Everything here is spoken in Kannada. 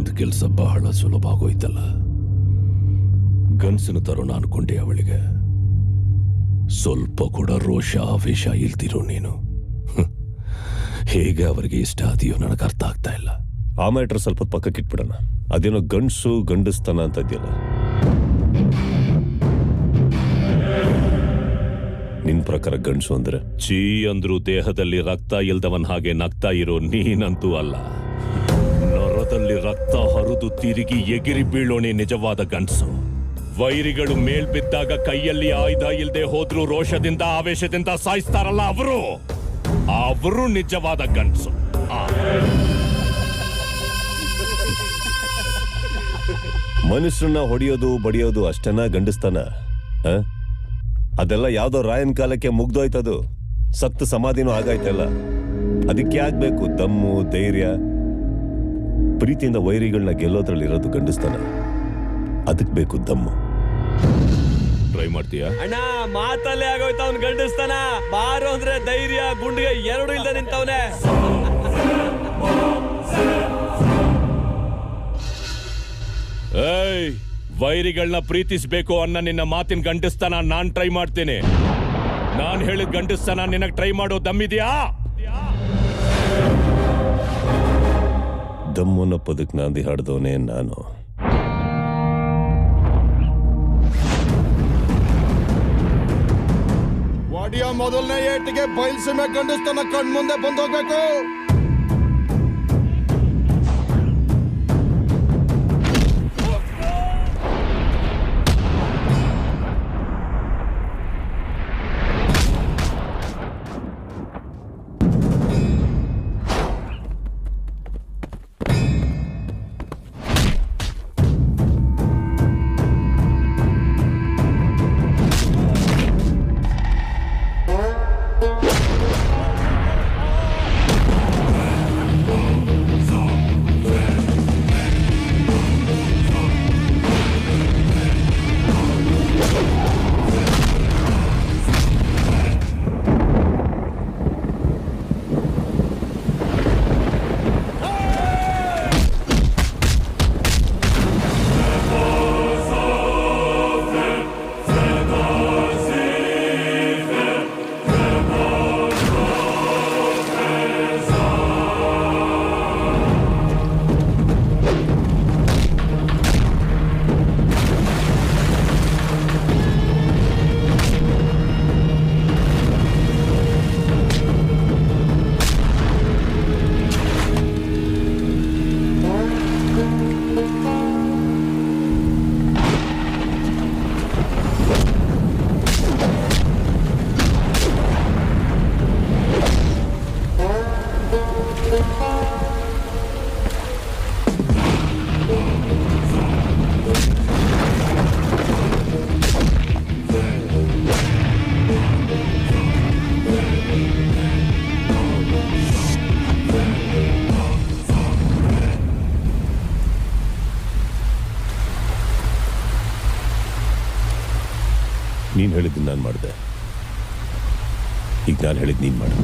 ಬಂದ ಕೆಲಸ ಬಹಳ ಸುಲಭ ಆಗೋಯ್ತಲ್ಲ. ಗನ್ಸಿನ ತರೋಣ ಅನ್ಕೊಂಡೆ ಅವಳಿಗೆ. ಸ್ವಲ್ಪ ಕೂಡ ರೋಷ ಆವೇಶ ಇಲ್ದಿರೋ ನೀನು ಹೇಗೆ ಅವರಿಗೆ ಇಷ್ಟ ಆದಿಯೋ ನನಗೆ ಅರ್ಥ ಆಗ್ತಾ ಇಲ್ಲ. ಆ ಮ್ಯಾಟ್ರ್ ಸ್ವಲ್ಪ ಪಕ್ಕಕ್ಕಿಟ್ಬಿಡೋಣ. ಅದೇನೋ ಗಂಡಸು ಗಂಡಸ್ತನ ಅಂತ ಇದೆಯಲ್ಲ, ನಿನ್ ಪ್ರಕಾರ ಗಂಡಸು ಅಂದ್ರೆ ಚೀ ಅಂದ್ರೂ ದೇಹದಲ್ಲಿ ರಕ್ತ ಇಲ್ದವನ್ ಹಾಗೆ ನಗ್ತಾ ಇರೋ ನೀನಂತೂ ಅಲ್ಲ. ನರದಲ್ಲಿ ರಕ್ತ ಹರಿದು ತಿರುಗಿ ಎಗಿರಿ ಬೀಳೋಣೆ ನಿಜವಾದ ಗಂಡಸು. ವೈರಿಗಳು ಮೇಲ್ಬಿದ್ದಾಗ ಕೈಯಲ್ಲಿ ಆಯುಧ ಇಲ್ದೆ ಹೋದ್ರೂ ರೋಷದಿಂದ ಆವೇಶದಿಂದ ಸಾಯಿಸ್ತಾರಲ್ಲ ಅವರು ನಿಜವಾದ ಗಂಡಸು. ಮನುಷ್ಯರನ್ನ ಹೊಡೆಯೋದು ಬಡಿಯೋದು ಅಷ್ಟೇನಾ ಗಂಡಸ್ತನ? ಅದೆಲ್ಲ ಯಾವ್ದೋ ರಾಯನ್ ಕಾಲಕ್ಕೆ ಮುಗ್ದೋಯ್ತದು. ಸತ್ತು ಸಮಾಧಿನೂ ಆಗಾಯ್ತಲ್ಲ. ಅದಕ್ಕೆ ಆಗ್ಬೇಕು ದಮ್ಮು ಧೈರ್ಯ. ಪ್ರೀತಿಯಿಂದ ವೈರಿಗಳನ್ನ ಗೆಲ್ಲೋದ್ರಲ್ಲಿ ಇರೋದು ಗಂಡಸ್ತನ. ಅದಕ್ಕೆ ಬೇಕು ದಮ್ಮು. ಟ್ರೈ ಮಾಡ್ತೀಯಾ ಅಣ್ಣ? ಮಾತಲ್ಲೇ ಆಗೋಯ್ತ ಅವ್ನ್ ಗಂಡಸ್ತಾನ. ಬಾರು ಅಂದ್ರೆ ಧೈರ್ಯ, ಗುಂಡಿಗೆ ಎರಡು ಇಲ್ದ ನಿಂತವನೆ. ಏಯ್, ವೈರಿಗಳನ್ನ ಪ್ರೀತಿಸ್ಬೇಕು ಅನ್ನೋ ನಿನ್ನ ಮಾತಿನ ಗಂಡಸ್ತನ ನಾನ್ ಟ್ರೈ ಮಾಡ್ತೇನೆ. ನಾನ್ ಹೇಳಿದ ಗಂಡಸ್ತನ ನಿನಗ್ ಟ್ರೈ ಮಾಡೋ ದಮ್ಮಿದ್ಯಾ? ದಮ್ಮನ ಪದಕ್ ನಾಂದಿ ಹಾಡ್ದವನೇ ನಾನು. ವಾಡಿಯ ಮೊದಲನೇ ಏಟಿಗೆ ಬಯಲ್ಸೀಮೆ ಗಂಡಸ್ತನ ಕಣ್ಮುಂದೆ ಬಂದೋಗ್ಬೇಕು. ನೀನ್ ಹೇಳಿದ್ದು ನಾನು ಮಾಡಿದೆ. ಈಗ ನಾನು ಹೇಳಿದ್ದು ನೀನ್ ಮಾಡು.